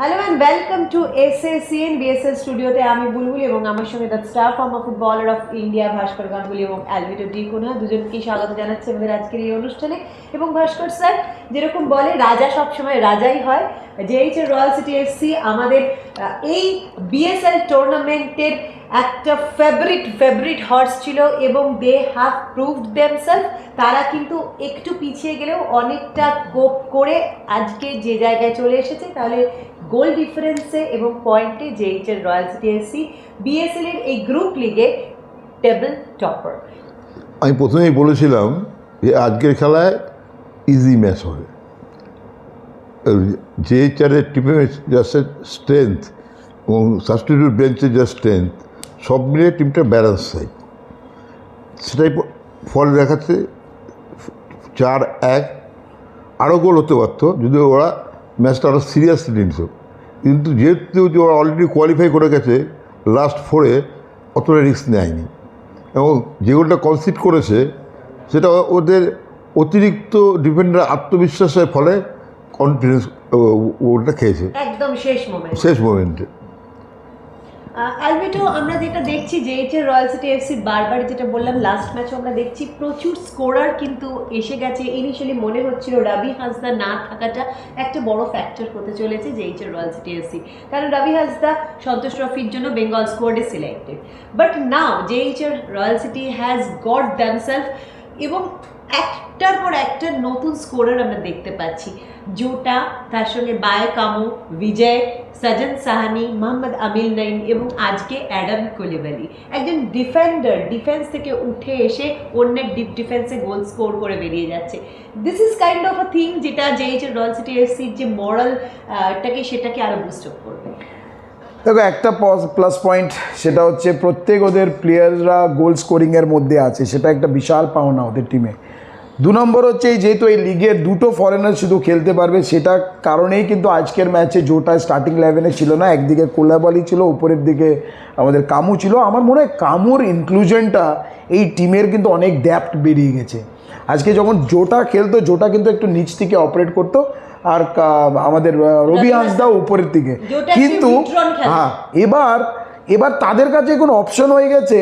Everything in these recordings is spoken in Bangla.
Hello and welcome to SACN BSL স্টুডিওতে আমি বুলবুল এবং আমার সঙ্গে the star former footballer of India Bhaskar Ganguly এবং অ্যালভিটো ডি কুনহা দুজনকেই স্বাগত জানাচ্ছি আমাদের আজকের এই অনুষ্ঠানে। এবং ভাস্কর স্যার যেরকম বলে রাজা সবসময় রাজাই হয়, জেএইচএর রয়্যাল সিটি এফসি আমাদের এই বিএসএল টুর্নামেন্টের একটা ফেভারিট হর্স ছিল এবং দে হ্যাভ প্রুভড দেমসেলফ। তারা কিন্তু একটু পিছিয়ে গেলেও অনেকটা কোপ করে আজকে যে জায়গায় চলে এসেছে, তাহলে গোল ডিফারেন্সে এবং পয়েন্টে জেএইচএর রয়্যাল সিটি এফসি বিএসএল এর এই গ্রুপ লিগে টেবিল টপার। আমি প্রথমেই বলেছিলাম যে আজকের খেলায় ইজি ম্যাচ হবে। জেএইচআরের টিমের যা স্ট্রেংথ এবং সাবস্টিটিউট বেঞ্চের যা স্ট্রেংথ সব মিলিয়ে টিমটা ব্যালেন্স চাই, সেটাই ফল দেখাচ্ছে। 4-1 আরও গোল হতে পারতো যদি ওরা ম্যাচটা আরও সিরিয়াসলি নিত, কিন্তু যেহেতু ওরা অলরেডি কোয়ালিফাই করে গেছে লাস্ট 4-এ, অতটা রিস্ক নেয়নি এবং যে গোলটা কনসিড করেছে সেটা ওদের অতিরিক্ত ডিফেন্ডার আত্মবিশ্বাসের ফলে কনফিডেন্স ওটা খেয়েছে একদম শেষ মোমেন্টে। অ্যালভিটো আমরা যেটা দেখছি জেএইচএর রয়্যাল সিটি এফসি বারবার যেটা বললাম লাস্ট ম্যাচও আমরা দেখছি প্রচুর স্কোরার কিন্তু এসে গেছে। ইনিশিয়ালি মনে হচ্ছিল রাবি হাসদা না থাকাটা একটা বড় ফ্যাক্টর হতে চলেছে জেএইচএর রয়্যাল সিটি এফসি, কারণ রাবি হাসদা সন্তোষ ট্রফির জন্য বেঙ্গল স্কোয়াডে সিলেক্টেড, বাট নাও জেএইচএর royal city has got themselves এবং একটার পর একটা নতুন স্কোরার আমরা দেখতে পাচ্ছি। জোটা, তার সঙ্গে বায় কামু, বিজয়, সাজন সাহানি, মোহাম্মদ আমিল নাইম এবং আজকে অ্যাডাম কোলিবালি, একজন ডিফেন্ডার ডিফেন্স থেকে উঠে এসে অন্যের ডিফেন্সে গোল স্কোর করে বেরিয়ে যাচ্ছে। This is kind of a thing যেটা জেএইচএর রয়্যাল সিটি এফসির যে সেটাকে আরও বুস্ট আপ করবে। দেখো, একটা প্লাস পয়েন্ট সেটা হচ্ছে প্রত্যেক ওদের প্লেয়াররা গোল স্কোরিংয়ের মধ্যে আছে, সেটা একটা বিশাল পাওনা ওদের টিমে। 2 নম্বর হচ্ছে যেহেতু এই লিগের 2টো ফরেনার শুধু খেলতে পারবে, সেটা কারণেই কিন্তু আজকের ম্যাচে জোটা স্টার্টিং 11-এ ছিল না। একদিকে কোলাবালি ছিল, উপরের দিকে আমাদের কামু ছিল। আমার মনে হয় কামুর ইনক্লুশনটা এই টিমের কিন্তু অনেক ডেপথ বেরিয়ে গেছে। আজকে যখন জোটা খেলতো, জোটা কিন্তু একটু নিচ থেকে অপারেট করতো আর আমাদের রবি হাসদাও উপরের দিকে, কিন্তু হ্যাঁ এবার তাদের কাছে কোনো অপশন হয়ে গেছে।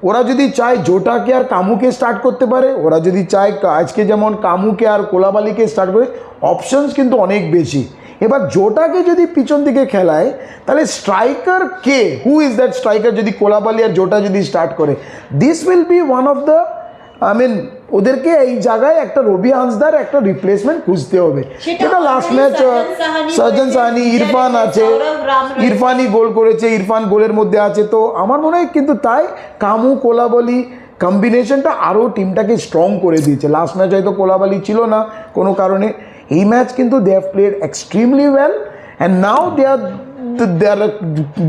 ওরা যদি চায় জোটাকে আর কামুকে স্টার্ট করতে পারে, ওরা যদি চায় আজকে যেমন কামুকে আর কোলাবালিকে স্টার্ট করে, অপশনস কিন্তু অনেক বেশি। এবার জোটাকে যদি পিছন দিকে খেলায় তাহলে striker K, who is that striker যদি কোলাবালি আর জোটা যদি স্টার্ট করে? This will be one of the ওদেরকে এই জায়গায় একটা রবি হাসদার একটা রিপ্লেসমেন্ট খুঁজতে হবে। সেটা লাস্ট ম্যাচ সাজন সাহানি, ইরফান আছে, ইরফানই গোল করেছে, ইরফান গোলের মধ্যে আছে। তো আমার মনে হয় কিন্তু তাই কামু কোলাবালি কম্বিনেশনটা আরও টিমটাকে স্ট্রং করে দিয়েছে। লাস্ট ম্যাচ হয়তো কোলাবালি ছিল না কোনো কারণে, এই ম্যাচ কিন্তু they have played extremely well and now they are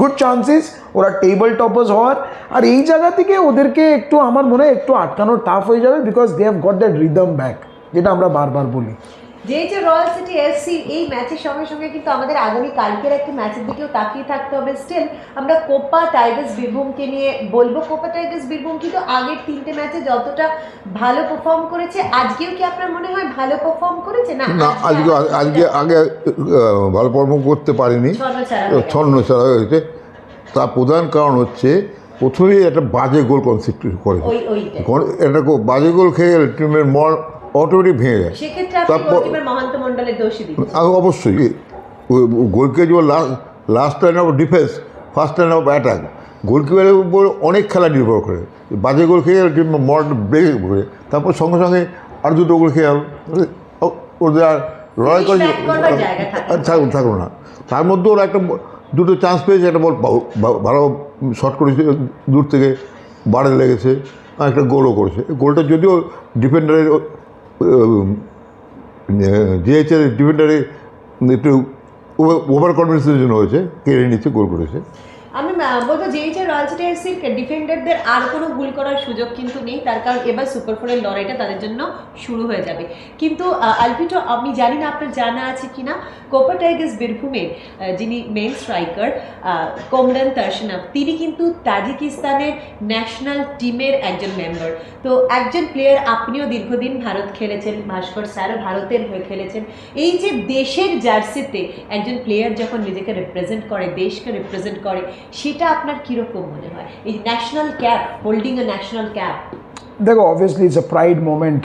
good chances ওরা টেবল টপার্স হওয়ার। আর এই জায়গা থেকে ওদেরকে একটু আমার মনে হয় একটু আটকানো টাফ হয়ে যাবে, because they have got that rhythm back, যেটা আমরা বারবার বলি। জেএইচএর রয়্যাল সিটি এফসি এই ম্যাচের সঙ্গে সঙ্গে কিন্তু আমাদের আগামী কালকের একটা ম্যাচের দিকেও তাকিয়ে থাকতে হবে। স্টিল আমরা কোপা টাইগার্স বীরভূমকে নিয়ে বলবো। কোপা টাইগার্স বীরভূম কিন্তু আগের 3টে ম্যাচে যতটা ভালো পারফর্ম করেছে, আজকেও কি আপনার মনে হয় ভালো পারফর্ম করেছে? না, আগে ভালো পারফর্ম করতে পারেনি, ছন্ন ছাড়া হয়েছে। তার প্রধান কারণ হচ্ছে প্রথমেই একটা বাজে গোল কনসিড করে, একটা বাজে গোল খেয়ে গেলে টিমের মন অটোমেটিক ভেঙে যায়। অবশ্যই goalkeeper last line of defence, first line of attack, গোলকিপারের উপর অনেক খেলা নির্ভর করে। বাজে গোল খেয়ে গেলে টিম মন ব্রেক করে, তারপর সঙ্গে সঙ্গে আর 2টো গোল খেয়ে গেল, ওদের আর লড়াই করে থাকলো না। তার মধ্যে ওরা একটা 2টো চান্স পেয়েছে, একটা বল ভালো শট করেছে দূর থেকে, বারে লেগেছে, একটা গোলও করেছে। গোলটা যদিও ডিফেন্ডারের জেএইচএর ডিফেন্ডারে একটু ওভার কনফিডেন্সের জন্য হয়েছে, কেড়ে নিচ্ছে, গোল করেছে। আমি বলবো যেইটা রয়্যাল সিটি এফসির ডিফেন্ডারদের আর কোনো ভুল করার সুযোগ কিন্তু নেই, তার কারণ এবার সুপার ফোরের লড়াইটা তাদের জন্য শুরু হয়ে যাবে। কিন্তু আলভিটো, আমি জানি না আপনার জানা আছে কিনা, কোপা টাইগার্স বীরভূমের যিনি মেন স্ট্রাইকার কোমরান তারশনাভ, তিনি কিন্তু তাজিকিস্তানের ন্যাশনাল টিমের একজন মেম্বার। তো একজন প্লেয়ার, আপনিও দীর্ঘদিন ভারত খেলেছেন, ভাস্কর স্যারও ভারতের হয়ে খেলেছেন। এই যে দেশের জার্সিতে একজন প্লেয়ার যখন নিজেকে রিপ্রেজেন্ট করে, দেশকে রিপ্রেজেন্ট করে, সেটা আপনার কীরকম মনে হয়? এই national cap, holding a national cap. দেখো, obviously it's a pride moment.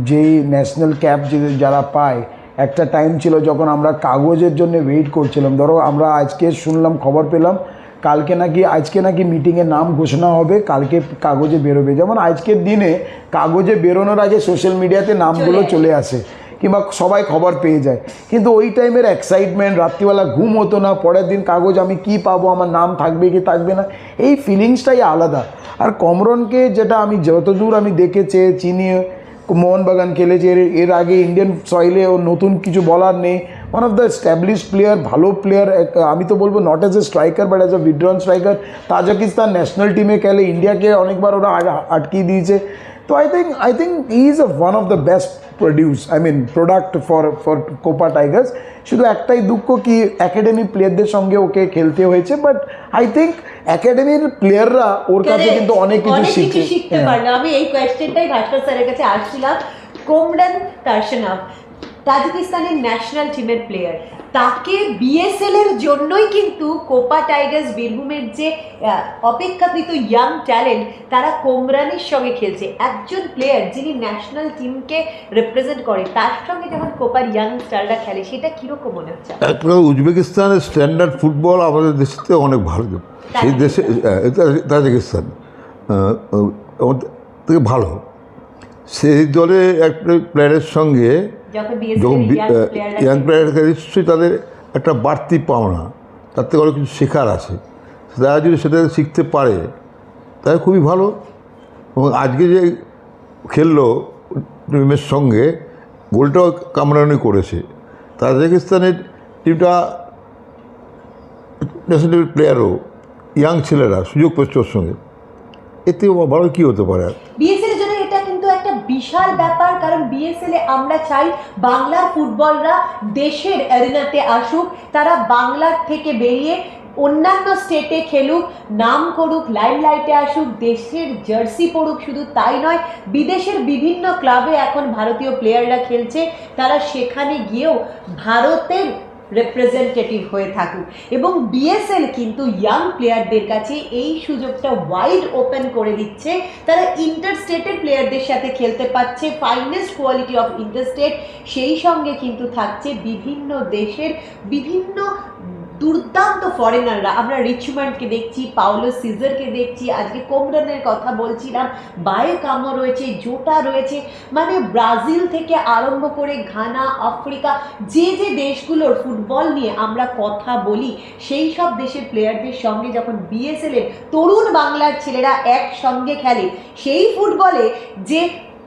যেই ন্যাশনাল ক্যাপ যারা পায়, একটা টাইম ছিল যখন আমরা কাগজের জন্য ওয়েট করছিলাম। ধরো আমরা আজকে শুনলাম, খবর পেলাম আজকে নাকি মিটিংয়ে নাম ঘোষণা হবে, কালকে কাগজে বেরোবে। যেমন আজকের দিনে কাগজে বেরোনোর আগে সোশ্যাল মিডিয়াতে নামগুলো চলে আসে, কিংবা সবাই খবর পেয়ে যায়। কিন্তু ওই টাইমের এক্সাইটমেন্ট, রাত্রিবেলা ঘুম হতো না, পরের দিন কাগজ আমি কি পাবো, আমার নাম থাকবে কি থাকবে না, এই ফিলিংসটাই আলাদা। আর কমরনকে যেটা আমি যতদূর আমি দেখেছি, চিনি, মোহনবাগান খেলেছে, এর আগে ইন্ডিয়ান সয়েলে ও নতুন কিছু বলার নেই। One of the established player, ভালো প্লেয়ার। আমি তো বলবো not as a striker but as a withdrawn striker. Tajikistan national টিমে খেলে, ইন্ডিয়াকে অনেকবার ওরা আটকিয়ে দিয়েছে। তো I think he is one of the best product for Copa Tigers. শুধু একটাই দুঃখ কি একাডেমি প্লেয়ারদের সঙ্গে ওকে খেলতে হয়েছে, বাট আই থিঙ্ক একাডেমির প্লেয়াররা ওর কাছে কিন্তু অনেক কিছু শিখতে পারলো। আমি এই কোয়েশ্চেনটাই ভাস্কর স্যারের কাছে আসছিলাম। কোমরান তারশনাভ তাজিকিস্তানের ন্যাশনাল টিমের প্লেয়ার, তাকে বিএসএল এর জন্যই কিন্তু কোপা টাইগার্স বীরভূমের যে অপেক্ষাকৃত ইয়াং ট্যালেন্ট, তারা কোমরানের সঙ্গে খেলছে। একজন প্লেয়ার যিনি ন্যাশনাল টিমকে রিপ্রেজেন্ট করে, তার সঙ্গে যখন কোপার ইয়াং স্টাররা খেলে, সেটা কীরকম মনে হচ্ছে? উজবেকিস্তানের স্ট্যান্ডার্ড ফুটবল আমাদের দেশের থেকে অনেক ভালো। সেই দেশে তাজিকিস্তান থেকে ভালো। সেই দলে একটা প্লেয়ারের সঙ্গে যখন ইয়াং প্লেয়ারকে নিশ্চয়ই তাদের একটা বাড়তি পাওনা, তার থেকে অনেক কিছু শেখার আছে। তারা যদি সেটা শিখতে পারে তাহলে খুবই ভালো। এবং আজকে যে খেললো টিমের সঙ্গে, গোলটাও কামরানি করেছে। তাজিকিস্তানের টিমটা ন্যাশনাল প্লেয়ারও ইয়াং ছেলেরা সুযোগ পেয়েছে ওর সঙ্গে, এতে ভালো কী হতে পারে? বিএসএল এর জন্য এটা কিন্তু একটা বিশাল ব্যাপার, কারণ বিএসএল এ আমরা চাই বাংলার ফুটবলরা দেশের অ্যারিনাতে আসুক, তারা বাংলার থেকে বেরিয়ে অন্যান্য স্টেটে খেলুক, নাম করুক, লাইমলাইটে আসুক, দেশের জার্সি পড়ুক। শুধু তাই নয়, বিদেশের বিভিন্ন ক্লাবে এখন ভারতীয় প্লেয়াররা খেলছে, তারা সেখানে গিয়েও ভারতের রিপ্রেজেন্টেটিভ হয়ে থাকুক। এবং বিএসএল কিন্তু ইয়াং প্লেয়ারদের কাছে এই সুযোগটা ওয়াইড ওপেন করে দিচ্ছে। তারা ইন্টারস্টেটের প্লেয়ারদের সাথে খেলতে পারছে, ফাইনেস্ট কোয়ালিটি অফ ইন্টারস্টেট। সেই সঙ্গে কিন্তু থাকছে বিভিন্ন দেশের বিভিন্ন দুর্দান্ত ফরেনাররা। আমরা রিচম্যান্ডকে দেখছি, পাওলো সিজারকে দেখছি, আজকে কোমরানের কথা বলছিলাম, বায়োকামো রয়েছে, জোটা রয়েছে। মানে ব্রাজিল থেকে আরম্ভ করে ঘানা, আফ্রিকা, যে যে দেশগুলোর ফুটবল নিয়ে আমরা কথা বলি, সেই সব দেশের প্লেয়ারদের সঙ্গে যখন বিএসএল এর তরুণ বাংলার ছেলেরা একসঙ্গে খেলে, সেই ফুটবলে যে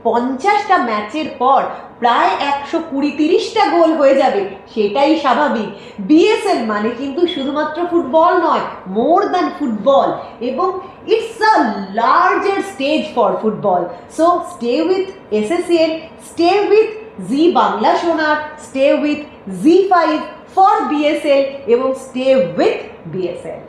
50টা ম্যাচের পর প্রায় 120-30টা গোল হয়ে যাবে, সেটাই স্বাভাবিক। বিএসএল মানে কিন্তু শুধুমাত্র ফুটবল নয়, মোর দ্যান ফুটবল, এবং it's a larger stage for football. So stay with SSN, stay with Zee Bangla Sonar, stay with ZEE5 for BSL, এবং স্টে উইথ বিএসএল।